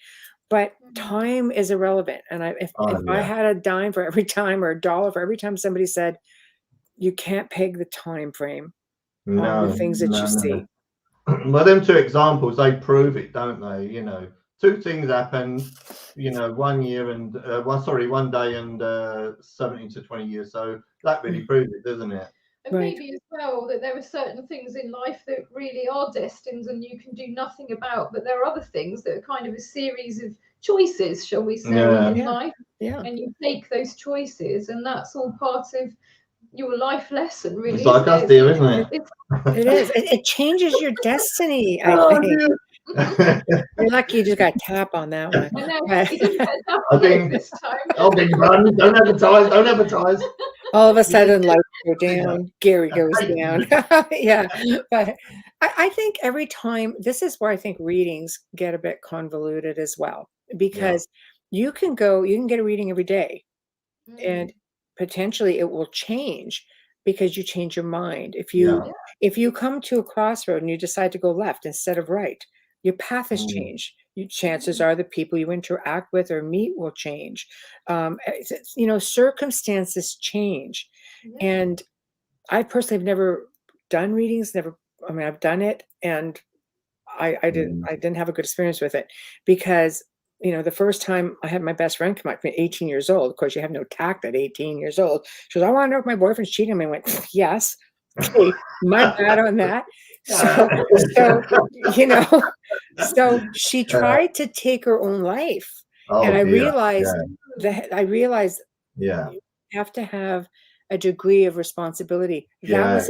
But time is irrelevant. And if I had a dime for every time, or a dollar for every time somebody said, you can't peg the time frame on the things that you see. Well, them 2 examples, they prove it, don't they? 2 things happened, 1 year and one day and 17 to 20 years. So that really proves it, doesn't it? And maybe as well that there are certain things in life that really are destined and you can do nothing about, but there are other things that are kind of a series of choices, shall we say, in life. And you take those choices, and that's all part of your life lesson, really. It's like us, dear, isn't it? It is. It changes your destiny, I think. You're lucky you just got a tap on that one. I think this time. Don't advertise. All of a sudden, lights go down, Gary goes down. But I think every time, this is where I think readings get a bit convoluted as well, because you can get a reading every day, and potentially it will change because you change your mind. If you come to a crossroad and you decide to go left instead of right, your path has changed. Chances are the people you interact with or meet will change. Circumstances change. And I personally have never done readings. I've done it, and I didn't have a good experience with it, because the first time I had my best friend come up to me, 18 years old. Of course, you have no tact at 18 years old. She goes, I want to know if my boyfriend's cheating on me. I went, yes. Okay, my bad on that. So she tried to take her own life. And I realized you have to have a degree of responsibility. You have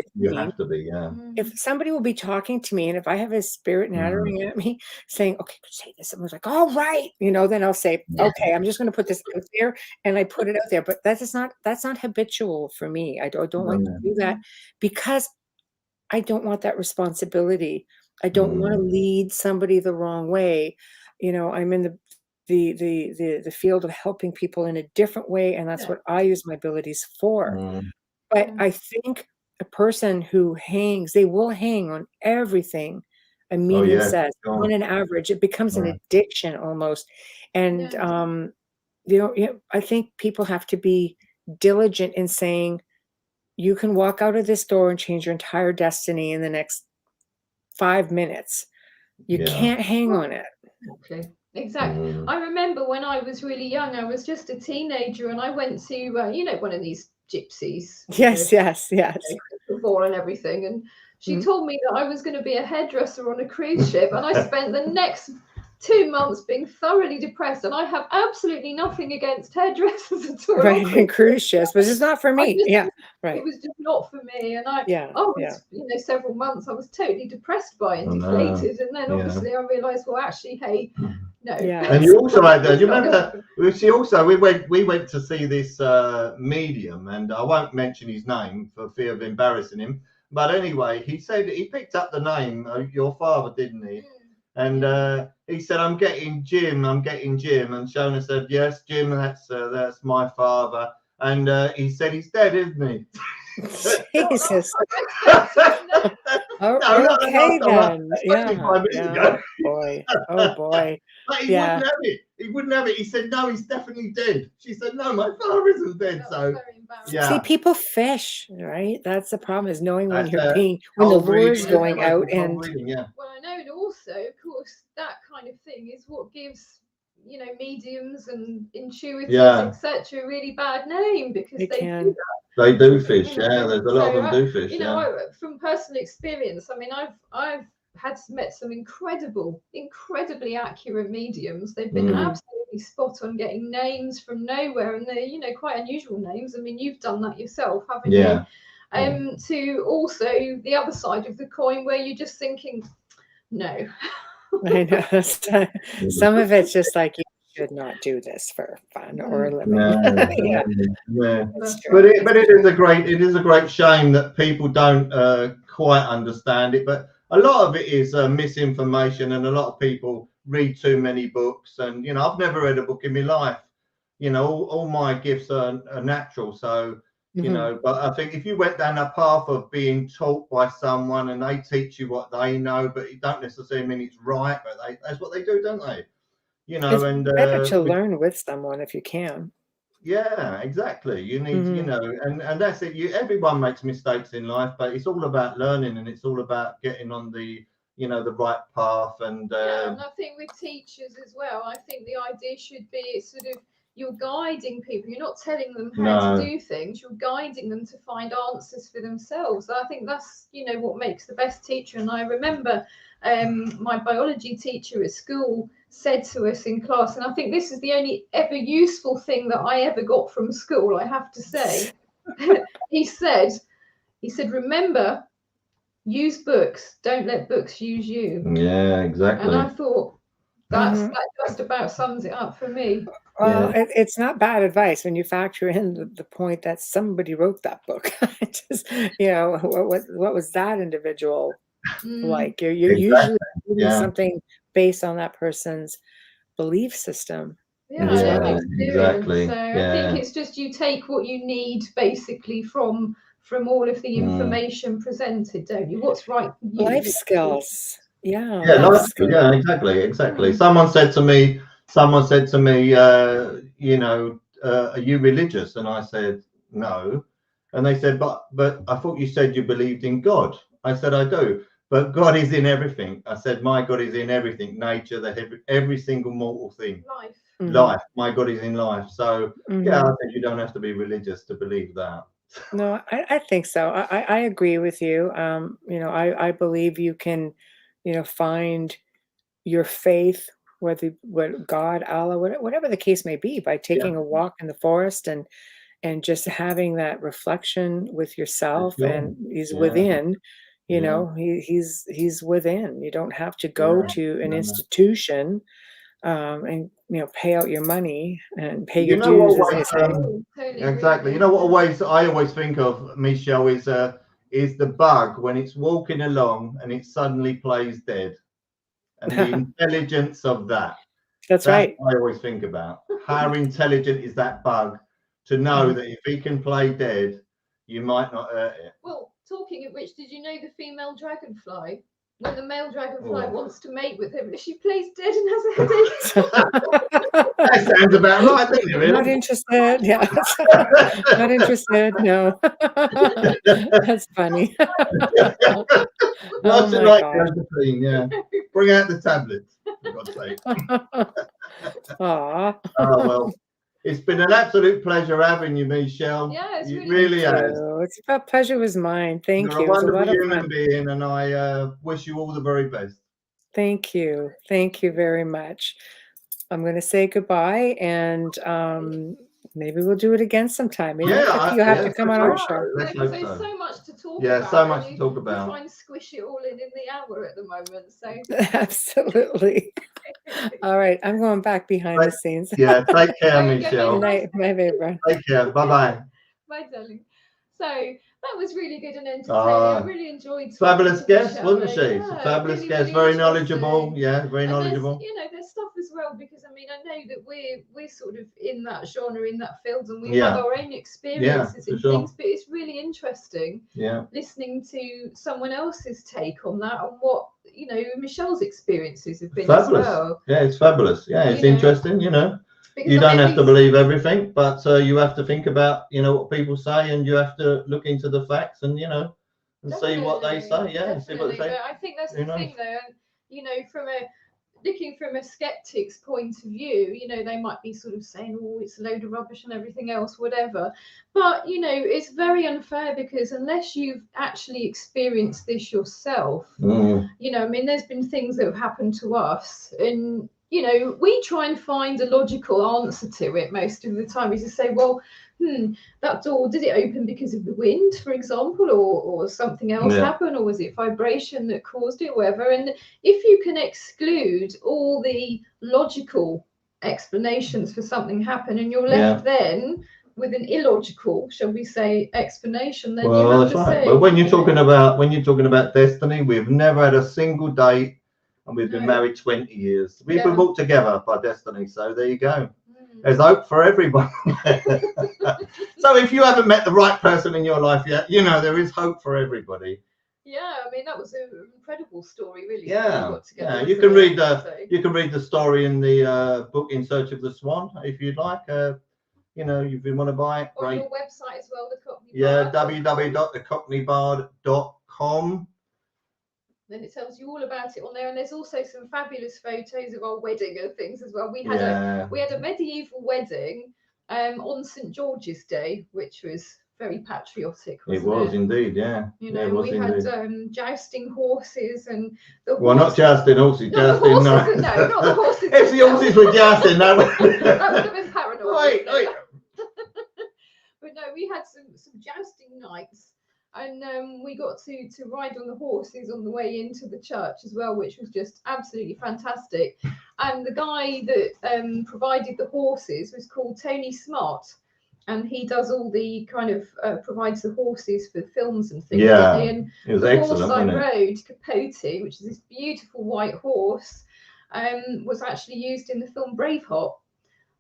to be, If somebody will be talking to me, and if I have a spirit nattering at me saying, okay, say this, and I was like, all right, then I'll say, okay, I'm just going to put this out there, and I put it out there. But that's not habitual for me. I don't like to do that, because I don't want that responsibility. I don't want to lead somebody the wrong way. I'm in the the field of helping people in a different way, and that's what I use my abilities for. But I think a person who hangs, they will hang on everything a medium says. On an average, it becomes an addiction almost. And I think people have to be diligent in saying, you can walk out of this door and change your entire destiny in the next 5 minutes. You can't hang on it. Okay. Exactly. I remember when I was really young, I was just a teenager, and I went to one of these gypsies. Yes. Ball and everything, and she told me that I was going to be a hairdresser on a cruise ship, and I spent the next 2 months being thoroughly depressed. And I have absolutely nothing against hairdressers at all. Right, and cruise ships, but it's not for me. It was just not for me, and I was several months I was totally depressed by it and deflated, and then obviously I realized, well, actually, hey, no. And you also had that. You remember? We went to see this medium, and I won't mention his name for fear of embarrassing him. But anyway, he said he picked up the name of your father, didn't he? And he said, "I'm getting Jim. I'm getting Jim." And Shona said, "Yes, Jim. That's my father." And he said, "He's dead, isn't he?" Jesus. Okay then. Yeah. Oh boy. But he wouldn't have it. He wouldn't have it. He said, "No, he's definitely dead." She said, "No, my father isn't dead." So see, people fish, right? That's the problem, is knowing when you're being, when the lure is going out. And well, I know, and also, of course, that kind of thing is what gives mediums and intuitives, etc., a really bad name, because they do that. They do fish, there's a lot of them do fish. From personal experience, I mean, I've met some incredibly accurate mediums. They've been absolutely spot on, getting names from nowhere, and they're quite unusual names. I mean, you've done that yourself, haven't you? To also the other side of the coin, where you're just thinking, no. I know. Some of it's just like, you should not do this for fun or a living. But it is a great shame that people don't quite understand it. But a lot of it is misinformation, and a lot of people read too many books. And I've never read a book in my life. All my gifts are natural. So but I think if you went down a path of being taught by someone, and they teach you what they know, but it don't necessarily mean it's right, but that's what they do, don't they? It's better to learn with someone if you can. Yeah, exactly. You need, and that's it. Everyone makes mistakes in life, but it's all about learning, and it's all about getting on the the right path. And and I think with teachers as well, I think the idea should be sort of, you're guiding people. You're not telling them how to do things. You're guiding them to find answers for themselves. I think that's what makes the best teacher. And I remember my biology teacher at school said to us in class, and I think this is the only ever useful thing that I ever got from school, I have to say. he said, "Remember, use books. Don't let books use you." Yeah, exactly. And I thought that just about sums it up for me. Well, it's not bad advice when you factor in the point that somebody wrote that book. Just, what was that individual like? You're usually doing something based on that person's belief system. Exactly. So I think it's just, you take what you need basically from all of the information presented, don't you? What's right for you? Life skills. Exactly. Someone said to me, are you religious? And I said, no. And they said, but I thought you said you believed in God. I said, I do. But God is in everything. I said, my God is in everything. Nature, every single mortal thing. Life. My God is in life. So, I think you don't have to be religious to believe that. No, I think so. I agree with you. I believe you can, find your faith, whether God, Allah, whatever the case may be, by taking a walk in the forest and just having that reflection with yourself, and He's within. He's within. You don't have to go to an institution and pay out your money and pay your dues, as they say. Exactly. You know what I always think of, Michelle, is the bug when it's walking along and it suddenly plays dead, and the intelligence of that. That's right. what I always think about. How intelligent is that bug to know that if he can play dead, you might not hurt it. Well, talking of which, did you know the female dragonfly? When the male dragonfly wants to mate with him, she plays dead and has a headache. That sounds about right, doesn't it? Really? Not interested. Yeah. Not interested. No. That's funny. Lots Oh of my like God. between, yeah. Bring out the tablets, for God's sake. Aw. Oh, well, it's been an absolute pleasure having you, Michelle. Yeah, it's it really has. It's a pleasure was mine. Thank You're you. a It was a wonderful lot of human fun. being, and I wish you all the very best. Thank you. Thank you very much. I'm going to say goodbye, and maybe we'll do it again sometime. Maybe you have to come on our show. Let's There's hope so. so much to talk about. Yeah, so much to and talk we about. try and squish it all in the hour at the moment. So Absolutely. All right, I'm going back behind the scenes. Yeah, take care, Okay, Michelle. Good night, my favorite. Take care. Bye-bye. bye, darling. So that was really good and entertaining. I really enjoyed. Fabulous guest, wasn't she? Yeah, Fabulous really, guest, really very interesting. knowledgeable. Yeah, very And knowledgeable. there's stuff as well, because I mean, I know that we're sort of in that genre, in that field, and we have our own experiences in things, but it's really interesting listening to someone else's take on that and what Michelle's experiences have been Fabulous. as well. Yeah, it's fabulous. Yeah, it's interesting, Because you don't have to believe everything, but you have to think about what people say, and you have to look into the facts and and see what they say. Yeah, and see what they say. But I think that's the thing, though. From looking from a skeptic's point of view, they might be sort of saying, "Oh, it's a load of rubbish and everything else, whatever." But it's very unfair, because unless you've actually experienced this yourself, I mean, there's been things that have happened to us, and we try and find a logical answer to it most of the time. We just say, well, that door, did it open because of the wind, for example, or something else happened, or was it vibration that caused it, or whatever? And if you can exclude all the logical explanations for something happen, and you're left then with an illogical, shall we say, explanation, then you have to say. But when you're talking about destiny, we've never had a single date. And we've been married 20 years. We've been brought together by destiny. So there you go. There's hope for everybody. So if you haven't met the right person in your life yet, there is hope for everybody. Yeah, I mean, that was an incredible story, really. Yeah, you can read the story in the book In Search of the Swan, if you'd like. If you want to buy it, great. On your website as well, the Cockney Bard. www.thecockneybard.com. Then it tells you all about it on there, and there's also some fabulous photos of our wedding and things as well. We had a medieval wedding on St. George's Day, which was very patriotic. It was indeed, yeah. We had jousting horses and well, not jousting horses, not the horses. If the horses were jousting, that would have been Paranormal. Wait. But no, we had some jousting nights. And we got to ride on the horses on the way into the church as well, which was just absolutely fantastic. And the guy that provided the horses was called Tony Smart, and he does all the kind of provides the horses for films and things. Yeah, and it was the excellent. Horse I rode, Capote, which is this beautiful white horse, was actually used in the film Braveheart.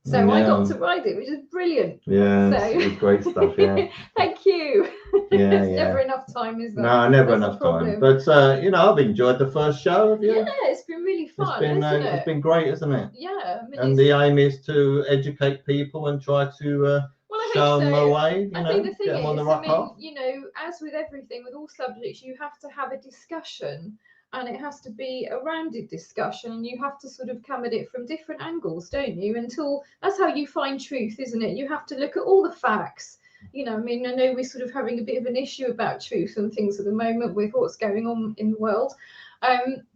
So I got to ride it, which is brilliant. Yeah, it's great stuff. Yeah. Thank you. Yeah, There's never enough time, is there? No, never enough time. But I've enjoyed the first show. Have you? Yeah, it's been really fun. It's been great, isn't it? Yeah. I mean, and the aim is to educate people and try to show them a way. I think the thing get them on the right path. As with everything, with all subjects, you have to have a discussion. And it has to be a rounded discussion, and you have to sort of come at it from different angles, don't you? That's how you find truth, isn't it? You have to look at all the facts. I mean, I know we're sort of having a bit of an issue about truth and things at the moment with what's going on in the world.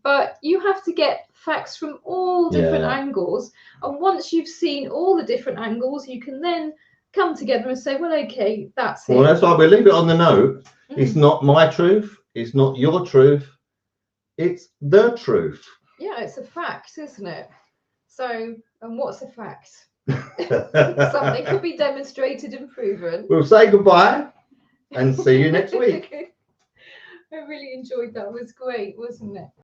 But you have to get facts from all different angles. And once you've seen all the different angles, you can then come together and say, well, okay, that's it. Well, that's why we leave it on the note. It's not my truth. It's not your truth. It's the truth. Yeah, it's a fact, isn't it? So, and what's a fact? Something could be demonstrated and proven. We'll say goodbye and see you next week. I really enjoyed that. It was great, wasn't it?